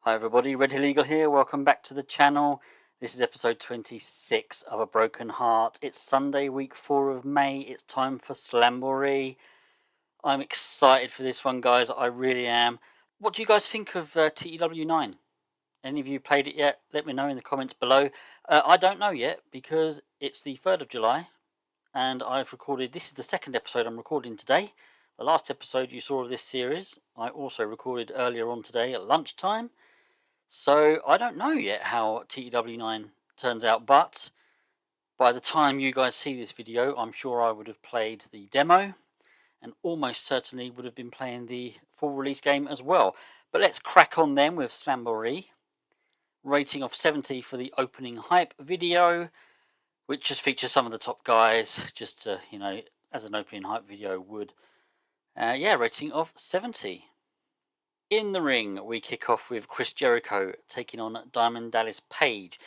Hi everybody, Red Hill Eagle here, welcome back to the channel. This is episode 26 of A Broken Heart. It's Sunday, week 4 of May, it's time for Slamboree. I'm excited for this one, guys, I really am. What do you guys think of TEW9? Any of you played it yet? Let me know in the comments below. I don't know yet, because it's the 3rd of July, and I've recorded, this is the second episode I'm recording today. The last episode you saw of this series, I also recorded earlier on today at lunchtime. So I don't know yet how TEW9 turns out, but by the time you guys see this video, I'm sure I would have played the demo and almost certainly would have been playing the full release game as well. But let's crack on then with Slamboree. Rating of 70 for the opening hype video, which just features some of the top guys, just to, as an opening hype video would. Yeah, rating of 70. In the ring, we kick off with Chris Jericho taking on Diamond Dallas Page.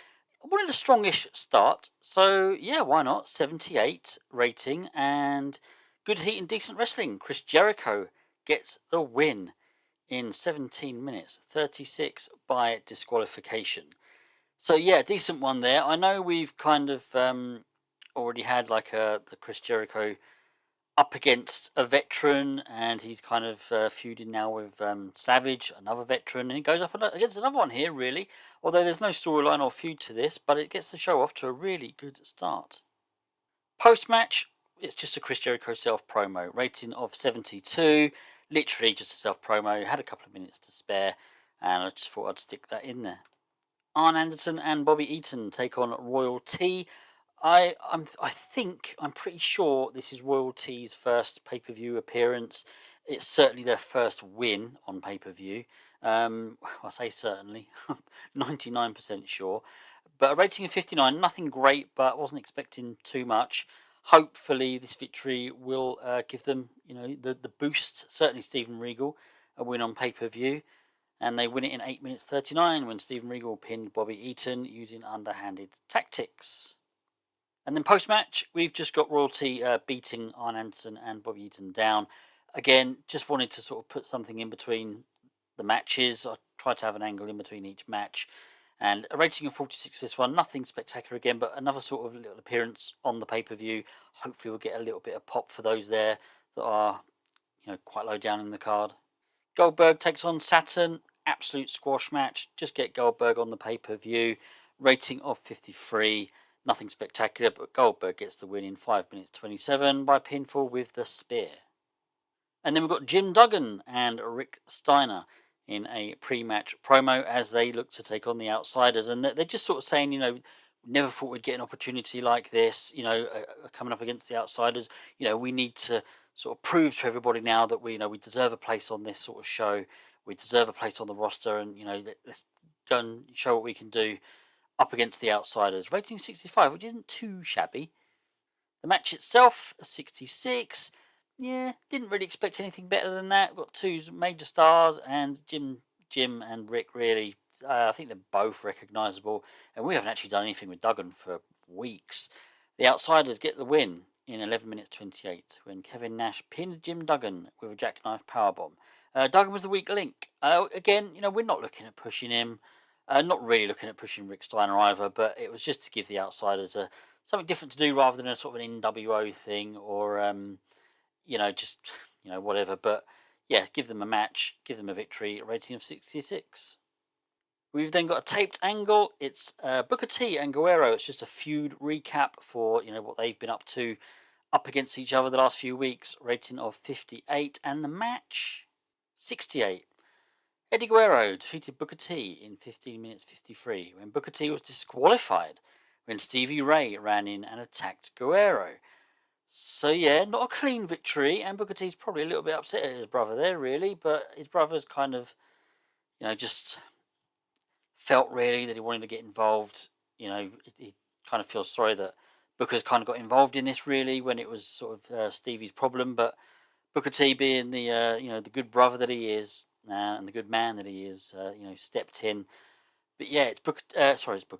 I wanted a strongish start, so yeah, why not? 78 rating and good heat and decent wrestling. Chris Jericho gets the win in 17 minutes, 36 by disqualification. So yeah, decent one there. I know we've kind of already had like the Chris Jericho up against a veteran, and he's kind of feuding now with Savage, another veteran, and he goes up against another one here, really. Although there's no storyline or feud to this, but it gets the show off to a really good start. Post-match, it's just a Chris Jericho self-promo, rating of 72, literally just a self-promo, had a couple of minutes to spare, and I just thought I'd stick that in there. Arn Anderson and Bobby Eaton take on Royalty. I'm pretty sure this is Royalty's first pay-per-view appearance. It's certainly their first win on pay-per-view. I say certainly, 99% sure. But a rating of 59, nothing great, but wasn't expecting too much. Hopefully this victory will give them, the boost. Certainly Steven Regal, a win on pay-per-view. And they win it in 8 minutes 39 when Steven Regal pinned Bobby Eaton using underhanded tactics. And then post-match, we've just got Royalty beating Arn Anderson and Bobby Eaton down. Again, just wanted to sort of put something in between the matches. I tried to have an angle in between each match. And a rating of 46 for this one. Nothing spectacular again, but another sort of little appearance on the pay-per-view. Hopefully we'll get a little bit of pop for those there that are, quite low down in the card. Goldberg takes on Saturn. Absolute squash match. Just get Goldberg on the pay-per-view. Rating of 53. Nothing spectacular, but Goldberg gets the win in 5 minutes 27 by pinfall with the spear. And then we've got Jim Duggan and Rick Steiner in a pre-match promo as they look to take on the Outsiders. And they're just sort of saying, never thought we'd get an opportunity like this, coming up against the Outsiders. We need to sort of prove to everybody now that we deserve a place on this sort of show. We deserve a place on the roster, and, let's go and show what we can do up against the Outsiders. Rating 65, which isn't too shabby. The match itself, 66. Yeah, didn't really expect anything better than that. Got two major stars, and Jim and Rick really, I think they're both recognisable. And we haven't actually done anything with Duggan for weeks. The Outsiders get the win in 11 minutes 28 when Kevin Nash pinned Jim Duggan with a jackknife powerbomb. Duggan was the weak link. Again, we're not looking at pushing him. Not really looking at pushing Rick Steiner either, but it was just to give the Outsiders something different to do rather than a sort of an NWO thing or, just, whatever. But yeah, give them a match, give them a victory, a rating of 66. We've then got a taped angle. It's Booker T and Guerrero. It's just a feud recap for, what they've been up to up against each other the last few weeks. Rating of 58. And the match, 68. Eddie Guerrero defeated Booker T in 15 minutes 53 when Booker T was disqualified when Stevie Ray ran in and attacked Guerrero. So yeah, not a clean victory, and Booker T's probably a little bit upset at his brother there, really, but his brother's kind of, just felt really that he wanted to get involved. He kind of feels sorry that Booker's kind of got involved in this, really, when it was sort of Stevie's problem, but Booker T, being the the good brother that he is and the good man that he is, stepped in. But yeah, it's Booker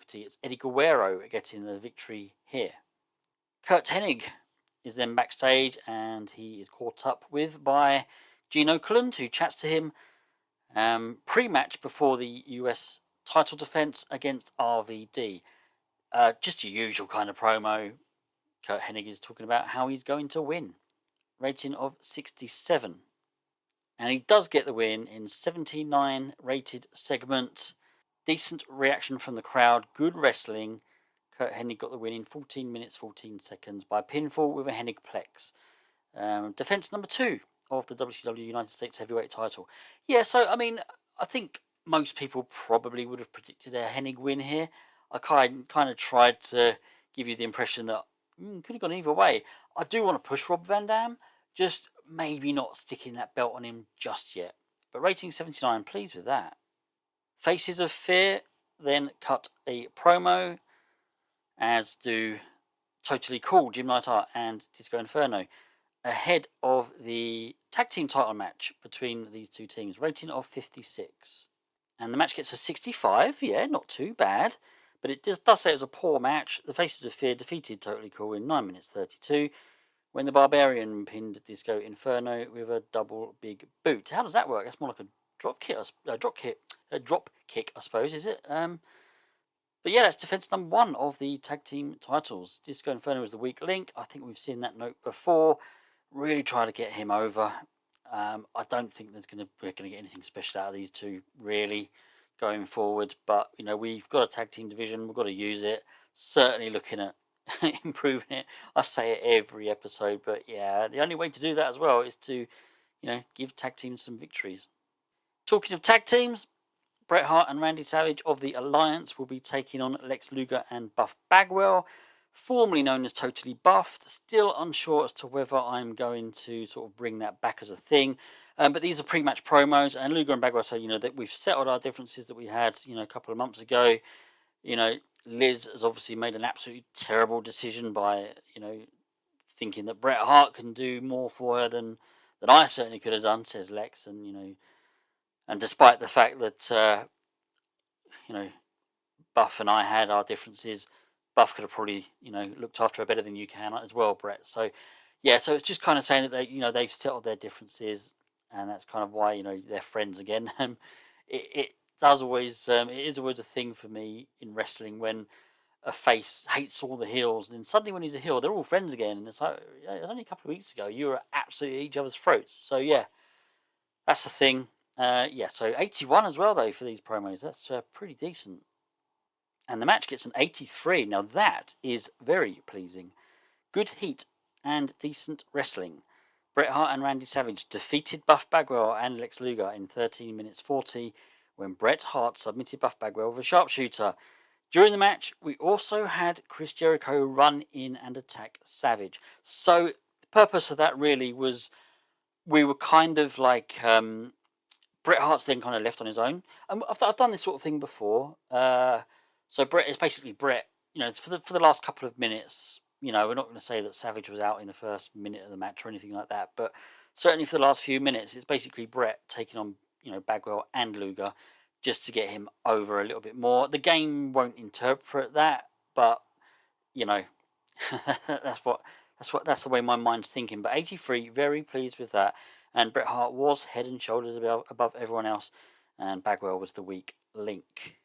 T. It's Eddie Guerrero getting the victory here. Kurt Hennig is then backstage and he is caught up with by Gene Okerlund, who chats to him Pre-match before the US title defense against RVD. Just your usual kind of promo. Kurt Hennig is talking about how he's going to win. Rating of 67. And he does get the win in 79 rated segment. Decent reaction from the crowd. Good wrestling. Kurt Hennig got the win in 14 minutes 14 seconds by pinfall with a Hennigplex. Defense number 2 of the WCW United States Heavyweight title. Yeah, so I mean, I think most people probably would have predicted a Hennig win here. I kind of tried to give you the impression that could have gone either way. I do want to push Rob Van Dam, just maybe not sticking that belt on him just yet. But rating 79, pleased with that. Faces of Fear then cut a promo, as do Totally Cool, Jim Neidhart and Disco Inferno, ahead of the tag team title match between these two teams, rating of 56. And the match gets a 65, yeah, not too bad. But it does say it was a poor match. The Faces of Fear defeated Totally Cool in 9 minutes 32 when the Barbarian pinned Disco Inferno with a double big boot. How does that work? That's more like a drop kick, I suppose, is it? But yeah, that's defense number 1 of the tag team titles. Disco Inferno is the weak link. I think we've seen that note before. Really try to get him over. I don't think we're going to get anything special out of these two, really, going forward. But, you know, we've got a tag team division. We've got to use it. Certainly looking at improving it. I say it every episode, but yeah, the only way to do that as well is to, you know, give tag teams some victories. Talking of tag teams, Bret Hart and Randy Savage of the Alliance will be taking on Lex Luger and Buff Bagwell, formerly known as Totally Buffed. Still unsure as to whether I'm going to sort of bring that back as a thing. But these are pre-match promos, and Luger and Bagwell say, you know, that we've settled our differences that we had, you know, a couple of months ago. You know, Liz has obviously made an absolutely terrible decision by, you know, thinking that Bret Hart can do more for her than I certainly could have done, says Lex. And, you know, and despite the fact that, you know, Buff and I had our differences, Buff could have probably, you know, looked after her better than you can as well, Bret. So, yeah, so it's just kind of saying that they, you know, they've settled their differences, and that's kind of why, you know, they're friends again. It does always, it is always a thing for me in wrestling when a face hates all the heels, and then suddenly when he's a heel, they're all friends again. And it's like, yeah, it was only a couple of weeks ago you were absolutely at each other's throats. So yeah, that's the thing. Yeah, so 81 as well though for these promos. That's pretty decent. And the match gets an 83. Now that is very pleasing. Good heat and decent wrestling. Bret Hart and Randy Savage defeated Buff Bagwell and Lex Luger in 13 minutes 40 when Bret Hart submitted Buff Bagwell with a sharpshooter. During the match, we also had Chris Jericho run in and attack Savage. So the purpose of that really was we were kind of like Bret Hart's then kind of left on his own. I've done this sort of thing before. So Bret is basically Bret. You know, for the last couple of minutes. You know, we're not going to say that Savage was out in the first minute of the match or anything like that, but certainly for the last few minutes, it's basically Bret taking on, you know, Bagwell and Luger just to get him over a little bit more. The game won't interpret that, but you know, that's the way my mind's thinking. But 83, very pleased with that. And Bret Hart was head and shoulders above everyone else, and Bagwell was the weak link.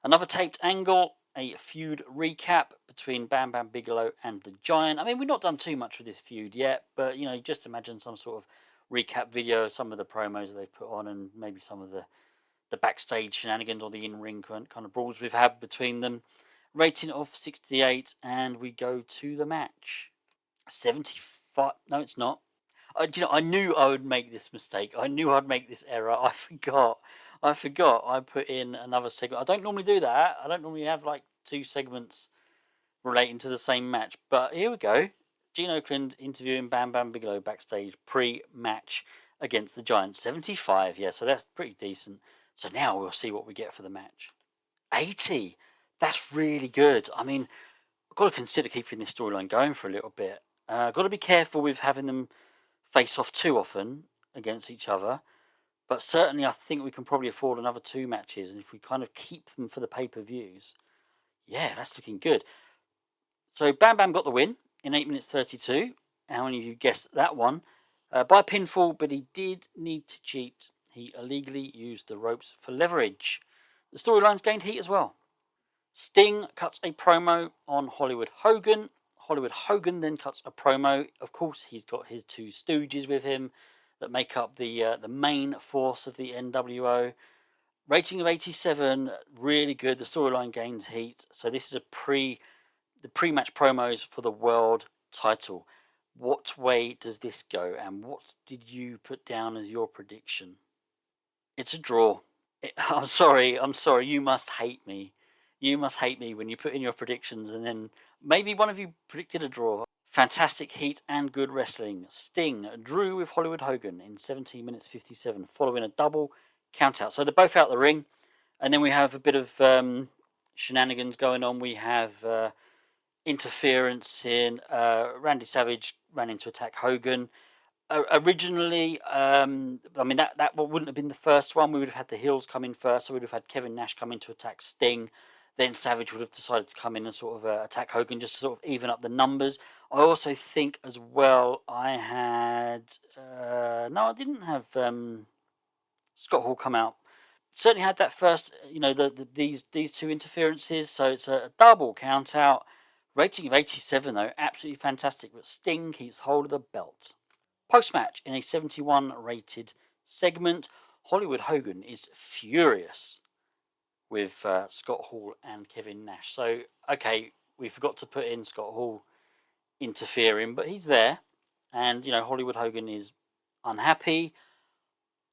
Another taped angle, a feud recap between Bam Bam Bigelow and the Giant. I mean, we've not done too much with this feud yet, but you know, just imagine some sort of recap video of some of the promos that they've put on, and maybe some of the backstage shenanigans or the in-ring kind of brawls we've had between them. Rating of 68, and we go to the match. 75. No, it's not. You know, I knew I would make this mistake. I knew I'd make this error. I forgot. I put in another segment. I don't normally do that. I don't normally have like 2 segments relating to the same match. But here we go. Gene Oakland interviewing Bam Bam Bigelow backstage pre-match against the Giants. 75. Yeah, so that's pretty decent. So now we'll see what we get for the match. 80. That's really good. I mean, I've got to consider keeping this storyline going for a little bit. I've got to be careful with having them face off too often against each other. But certainly I think we can probably afford another 2 matches. And if we kind of keep them for the pay-per-views, yeah, that's looking good. So Bam Bam got the win in 8 minutes 32. How many of you guessed that one? By pinfall, but he did need to cheat. He illegally used the ropes for leverage. The storylines gained heat as well. Sting cuts a promo on Hollywood Hogan. Hollywood Hogan then cuts a promo. Of course, he's got his two stooges with him that make up the main force of the NWO. Rating of 87, really good. The storyline gains heat. So this is the pre-match promos for the world title. What way does this go, and what did you put down as your prediction? It's a draw. I'm sorry. You must hate me. You must hate me when you put in your predictions and then maybe one of you predicted a draw. Fantastic heat and good wrestling. Sting drew with Hollywood Hogan in 17 minutes 57 following a double countout. So they're both out the ring. And then we have a bit of shenanigans going on. We have interference in Randy Savage ran in to attack Hogan. Originally, I mean that wouldn't have been the first one. We would have had the heels come in first, so we'd have had Kevin Nash come in to attack Sting. Then Savage would have decided to come in and sort of attack Hogan just to sort of even up the numbers. I also think as well I had no, I didn't have Scott Hall come out. Certainly had that first, these two interferences, so it's a double count out. Rating of 87 though, absolutely fantastic. But Sting keeps hold of the belt. Post-match, in a 71 rated segment, Hollywood Hogan is furious with Scott Hall and Kevin Nash. So, okay, we forgot to put in Scott Hall interfering, but he's there. And, Hollywood Hogan is unhappy.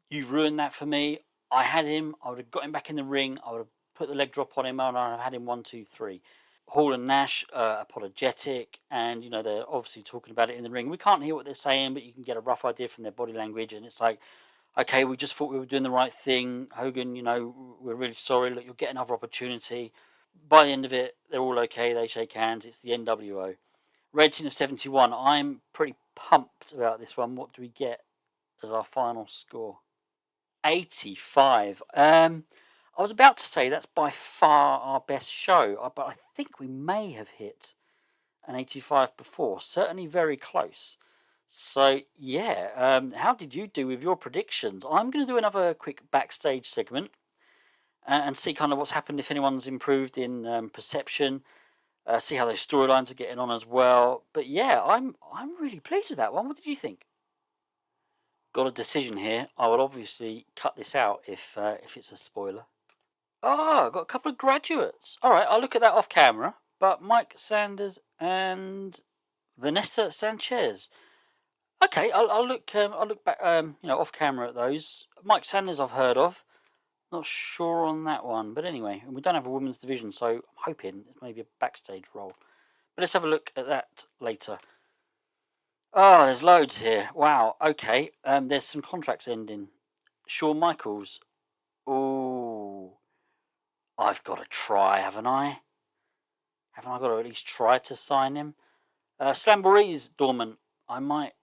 You've ruined that for me. I had him. I would have got him back in the ring. I would have put the leg drop on him, and I would have had him 1, 2, 3. Hall and Nash apologetic, and they're obviously talking about it in the ring. We can't hear what they're saying, but you can get a rough idea from their body language, and it's like, okay, we just thought we were doing the right thing. Hogan, we're really sorry. Look, you'll get another opportunity. By the end of it, they're all okay. They shake hands. It's the NWO. Rating of 71. I'm pretty pumped about this one. What do we get as our final score? 85. I was about to say that's by far our best show, but I think we may have hit an 85 before. Certainly very close. So, yeah, how did you do with your predictions? I'm going to do another quick backstage segment and see kind of what's happened, if anyone's improved in perception, see how those storylines are getting on as well. But yeah, I'm really pleased with that one. What did you think? Got a decision here. I will obviously cut this out if it's a spoiler. Oh, I've got a couple of graduates. All right, I'll look at that off camera. But Mike Sanders and Vanessa Sanchez. Okay, I'll look back off camera at those. Mike Sanders I've heard of. Not sure on that one, but anyway, we don't have a women's division, so I'm hoping it's maybe a backstage role. But let's have a look at that later. Oh, there's loads here. Wow. Okay. There's some contracts ending. Shawn Michaels. Oh, I've got to try, haven't I? Haven't I got to at least try to sign him? Slamboree's dormant. I might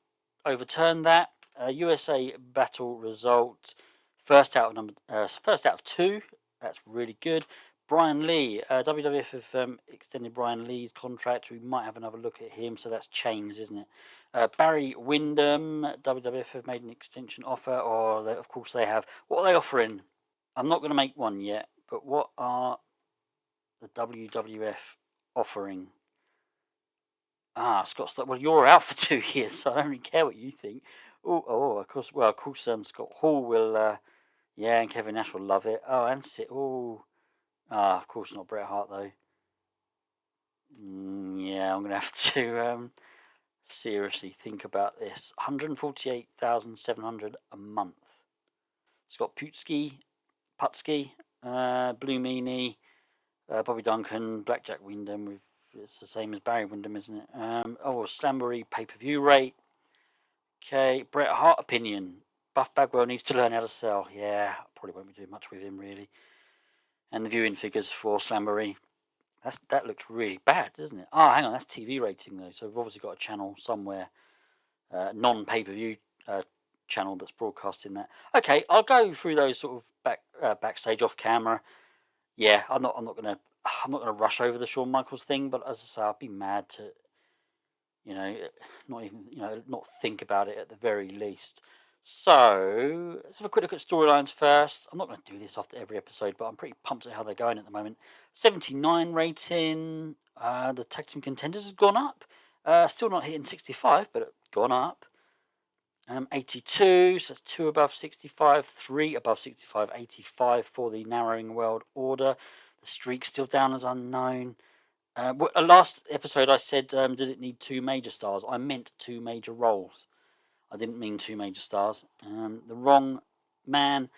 overturn that. USA battle result. First out of 2. That's really good. Brian Lee. WWF have extended Brian Lee's contract. We might have another look at him. So that's changed, isn't it? Barry Windham. WWF have made an extension offer, or of course they have. What are they offering? I'm not going to make one yet, but what are the WWF offering? Scott, well, you're out for 2 years, so I don't really care what you think. Of course. Well, of course, Scott Hall will. Yeah, and Kevin Nash will love it. Oh, and Sid. Of course not Bret Hart though. Yeah, I'm gonna have to seriously think about this. 148,700 a month. Scott Putsky, Blue Meanie, Bobby Duncan, Blackjack Wyndham. It's the same as Barry Windham, isn't it? Slamboree pay-per-view rate. Okay, Bret Hart opinion. Buff Bagwell needs to learn how to sell. Yeah, probably won't be doing much with him really. And the viewing figures for Slamboree. That looks really bad, doesn't it? Hang on, that's TV rating though. So we've obviously got a channel somewhere, non-pay-per-view channel that's broadcasting that. Okay, I'll go through those sort of backstage off camera. Yeah, I'm not gonna rush over the Shawn Michaels thing, but as I say, I'd be mad to, not think about it at the very least. So, let's have a quick look at storylines first. I'm not going to do this after every episode, but I'm pretty pumped at how they're going at the moment. 79 rating. The tag team contenders has gone up. Still not hitting 65, but gone up. 82, so that's 2 above 65, 3 above 65, 85 for the narrowing world order. The streak still down as unknown. Last episode I said, does it need 2 major stars? I meant 2 major roles. I didn't mean 2 major stars. The wrong man,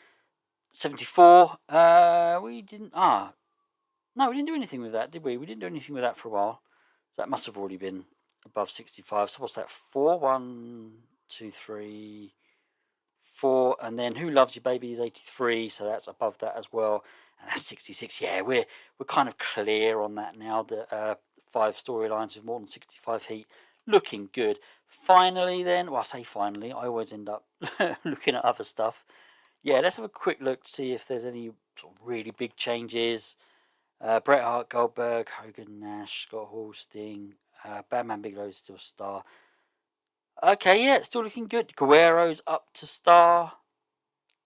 74. We didn't. No, we didn't do anything with that, did we? We didn't do anything with that for a while. So that must have already been above 65. So what's that? 4, 1, 2, 3, 4, and then Who Loves You Baby is 83, so that's above that as well. And that's 66. Yeah, we're kind of clear on that now. The 5 storylines with more than 65 heat, looking good. Finally, then, well, I say finally, I always end up looking at other stuff. Yeah, let's have a quick look to see if there's any sort of really big changes. Bret Hart, Goldberg, Hogan, Nash, Scott Hall, Sting, Batman Bigelow is still a star. Okay, yeah, it's still looking good. Guerrero's up to star.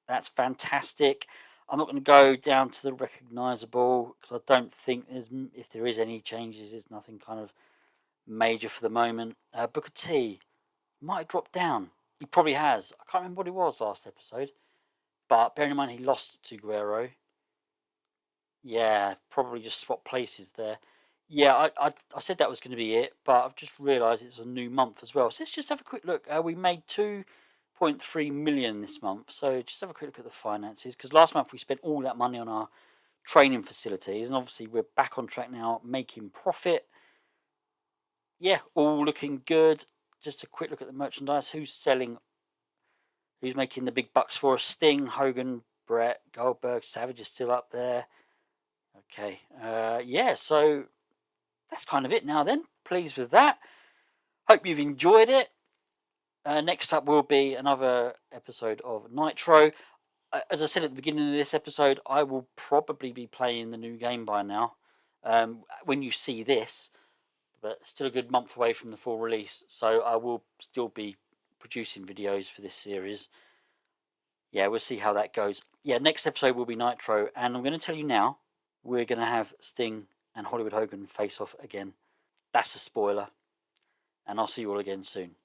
That's fantastic. I'm not going to go down to the recognisable because I don't think if there is any changes, there's nothing kind of major for the moment. Booker T might have dropped down. He probably has. I can't remember what he was last episode. But bearing in mind he lost to Guerrero. Yeah, probably just swap places there. Yeah, I said that was going to be it, but I've just realised it's a new month as well. So let's just have a quick look. We made 2.3 million this month. So just have a quick look at the finances, because last month we spent all that money on our training facilities, and obviously we're back on track now, making profit. Yeah, all looking good. Just a quick look at the merchandise. Who's selling? Who's making the big bucks for us? Sting, Hogan, Bret, Goldberg, Savage is still up there. Okay, yeah, so that's kind of it now then. Pleased with that. Hope you've enjoyed it. Next up will be another episode of Nitro. As I said at the beginning of this episode, I will probably be playing the new game by now. When you see this, but still a good month away from the full release, so I will still be producing videos for this series. Yeah, we'll see how that goes. Yeah, next episode will be Nitro, and I'm going to tell you now, we're going to have Sting and Hollywood Hogan face off again. That's a spoiler, and I'll see you all again soon.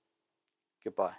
Goodbye.